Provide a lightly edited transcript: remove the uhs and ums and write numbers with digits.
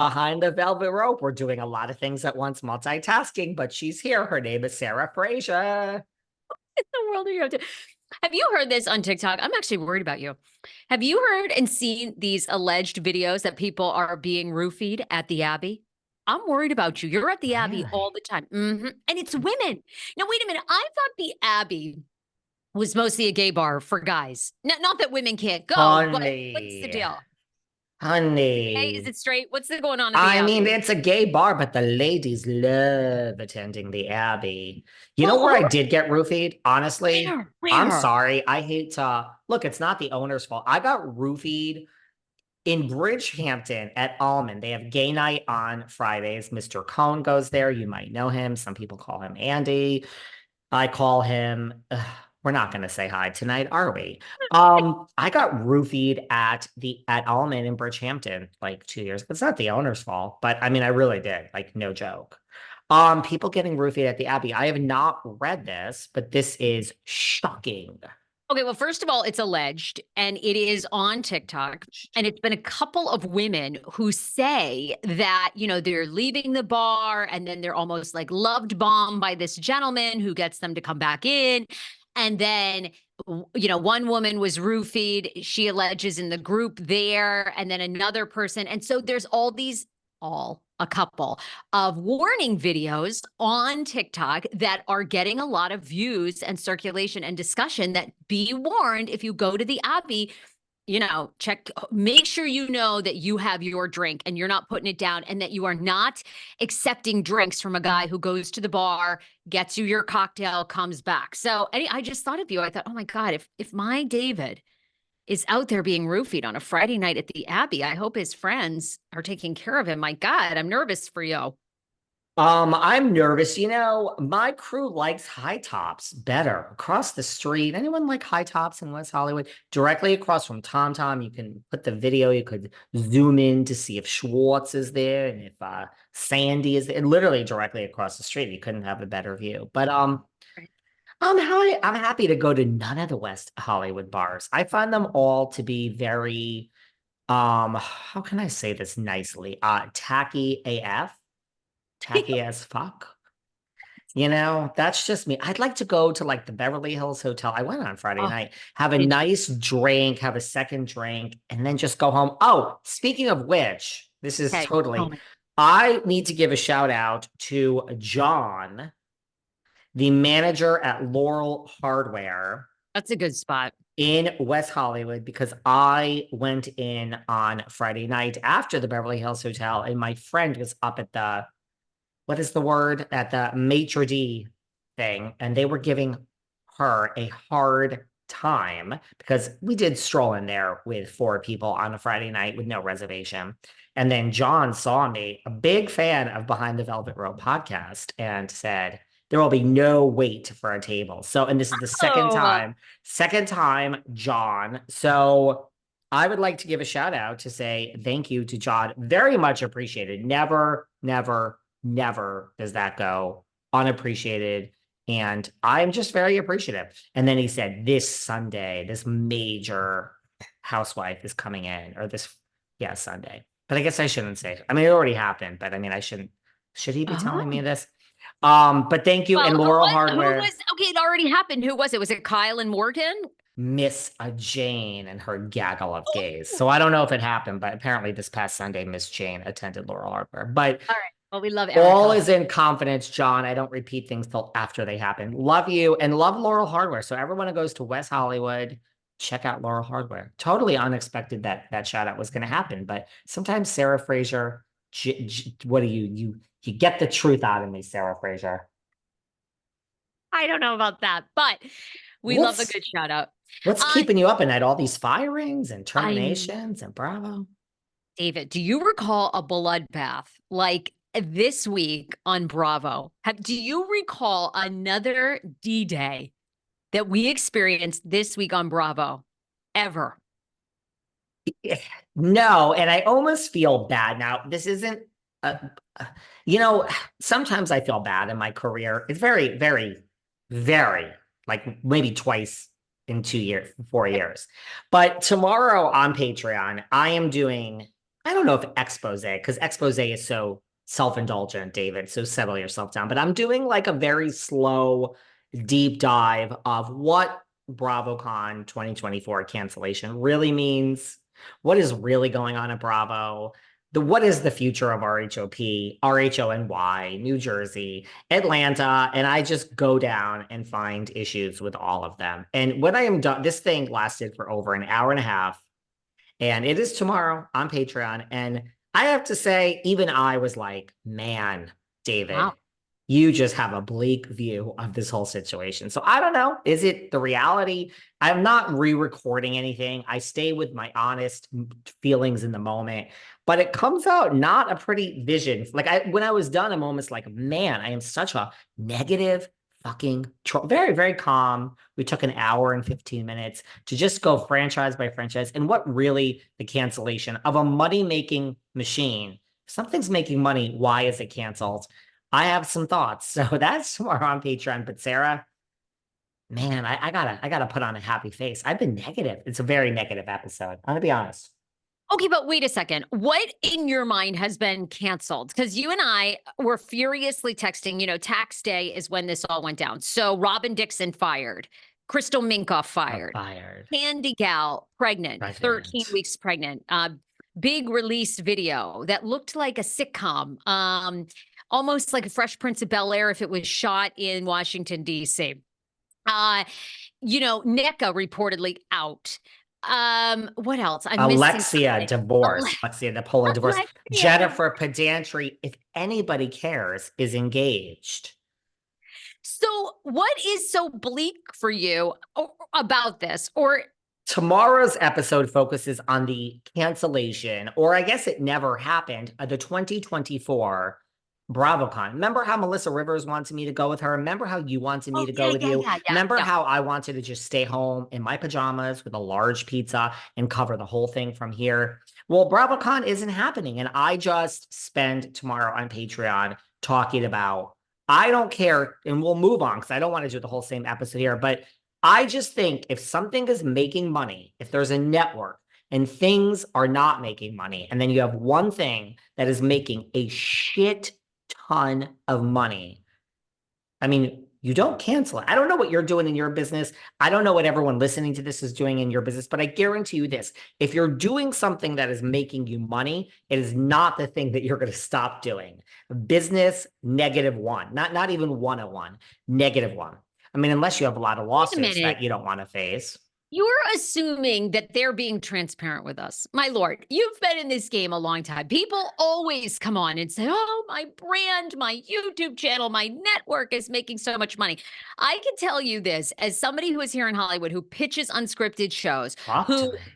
Behind the velvet rope. We're doing a lot of things at once, multitasking, but she's here. Her name is Sarah Fraser. In the world are you up to? Have you heard this on TikTok? I'm actually worried about you. Have you heard and seen these alleged videos that people are being roofied at the Abbey? I'm worried about you. You're at the Abbey all Really? the time. And it's women. Now, wait a minute. I thought the Abbey was mostly a gay bar for guys. Not that women can't go, but what's the Honey, deal? Hey, is honey. it straight? What's going on at the I mean, Abbey? it's a gay bar, but the ladies love attending the Abbey. You know Well, where who I are did get roofied? Honestly, where? I'm Where? sorry. I hate to look, it's not the owner's fault. I got roofied in Bridgehampton at Almond. They have gay night on Fridays. Mr. Cohn goes there. You might know him. Some people call him Andy. I call him, we're not going to say hi tonight, are we? I got roofied at Almond in Bridgehampton like 2 years. It's not the owner's fault, but I mean, I really did, like, no joke. People getting roofied at the Abbey. I have not read this, but this is shocking. Okay, well, first of all, it's alleged and it is on TikTok. And it's been a couple of women who say that, they're leaving the bar and then they're almost like loved bombed by this gentleman who gets them to come back in. And then, one woman was roofied, she alleges in the group there, and then another person. And so there's a couple of warning videos on TikTok that are getting a lot of views and circulation and discussion that be warned if you go to the Abbey, make sure you know that you have your drink and you're not putting it down and that you are not accepting drinks from a guy who goes to the bar, gets you your cocktail, comes back. So I just thought of you. I thought, oh my God, if my David is out there being roofied on a Friday night at the Abbey, I hope his friends are taking care of him. My God, I'm nervous for you. I'm nervous. My crew likes high tops better. Across the street, anyone like high tops in West Hollywood? Directly across from Tom Tom, you can put the video, you could zoom in to see if Schwartz is there and if Sandy is there. Literally directly across the street. You couldn't have a better view. But I'm happy to go to none of the West Hollywood bars. I find them all to be very how can I say this nicely? Tacky AF, tacky as fuck. That's just me. I'd like to go to like the Beverly Hills Hotel. I went on Friday Oh, night, have a did you? nice drink, have a second drink, and then just go home. Oh, speaking of which, this is Okay, tell totally, me. I need to give a shout out to John, the manager at Laurel Hardware That's a good spot. in West Hollywood, because I went in on Friday night after the Beverly Hills Hotel, and my friend was up at the what is the word at the maitre d thing, and they were giving her a hard time because we did stroll in there with 4 people on a Friday night with no reservation. And then John saw me, a big fan of Behind the Velvet Rope podcast, and said, there will be no wait for a table. So, and this is the Oh, second time, John. So I would like to give a shout out to say thank you to John. Very much appreciated. Never, never, never does that go unappreciated. And I'm just very appreciative. And then he said, this Sunday, this major housewife is coming in, or this, yeah, Sunday. But I guess I shouldn't say. I mean, it already happened, but I mean, I shouldn't. Should he be telling me oh. this? But thank you. Well, And who Laurel was Hardware, okay, it already happened. Who was it? Was it Kyle and Morgan? Miss Jane and her gaggle of Oh, gays. So I don't know if it happened, but apparently this past Sunday, Miss Jane attended Laurel Hardware. But all right. Well, we love all Erica. is in confidence, John. I don't repeat things till after they happen. Love you and love Laurel Hardware. So everyone who goes to West Hollywood, check out Laurel Hardware. Totally unexpected that shout out was going to happen, but sometimes Sarah Fraser, what do you get the truth out of me, Sarah Fraser. I don't know about that, but we love a What's good shout out. what's Uh, keeping you up at night? All these firings and I terminations and Bravo. David, do you recall a bloodbath like this week on Bravo? Do you recall another D-Day that we experienced this week on Bravo ever? No, and I almost feel bad now. This isn't, uh, uh, you know, sometimes I feel bad in my career. It's very, very, very like maybe twice in 2 years, 4 years. But tomorrow on Patreon, I am doing I don't know if expose, because expose is so self-indulgent, David. So settle yourself down. But I'm doing like a very slow, deep dive of what BravoCon 2024 cancellation really means. What is really going on at Bravo? What is the future of RHOP, RHONY, New Jersey, Atlanta, and I just go down and find issues with all of them. And when I am done, this thing lasted for over an hour and a half. And it is tomorrow on Patreon. And I have to say, even I was like, man, David, Wow. you just have a bleak view of this whole situation. So I don't know. Is it the reality? I'm not re-recording anything. I stay with my honest feelings in the moment, but it comes out not a pretty vision. Like when I was done, I'm almost like, man, I am such a negative fucking very, very calm. We took an hour and 15 minutes to just go franchise by franchise and what really the cancellation of a money-making machine. If something's making money, why is it canceled? I have some thoughts. So that's tomorrow on Patreon. But Sarah, man, I gotta put on a happy face. I've been negative. It's a very negative episode. I'm gonna be honest. Okay, but wait a second. What in your mind has been canceled? Because you and I were furiously texting, tax day is when this all went down. So Robyn Dixon fired, Crystal Minkoff I'm fired, fired. Candy Gal pregnant, 13 Pregnant. weeks pregnant, big release video that looked like a sitcom, almost like a Fresh Prince of Bel-Air if it was shot in Washington, D.C. Nneka reportedly out. What else? I'm missing Alexia something. divorce. Alexia Napola divorce. Alexia. Jennifer Pedantry, if anybody cares, is engaged. So, what is so bleak for you about this? Or Tomorrow's episode focuses on the cancellation, or I guess it never happened, the 2024 BravoCon. Remember how Melissa Rivers wanted me to go with her? Remember how you wanted me oh to go yeah, with yeah, you? yeah, yeah, Remember yeah. how I wanted to just stay home in my pajamas with a large pizza and cover the whole thing from here? Well, BravoCon isn't happening, and I just spend tomorrow on Patreon talking about. I don't care, and we'll move on because I don't want to do the whole same episode here, but I just think if something is making money, if there's a network and things are not making money, and then you have one thing that is making a shit ton of money, I mean, you don't cancel it. I don't know what you're doing in your business. I don't know what everyone listening to this is doing in your business, but I guarantee you this. If you're doing something that is making you money, it is not the thing that you're going to stop doing. Business, -1, not even 101, -1. I mean, unless you have a lot of Wait a lawsuits minute. that you don't want to face. You're assuming that they're being transparent with us. My lord, you've been in this game a long time. People always come on and say, oh, my brand, my YouTube channel, my network is making so much money. I can tell you this as somebody who is here in Hollywood who pitches unscripted shows, Talk to who me.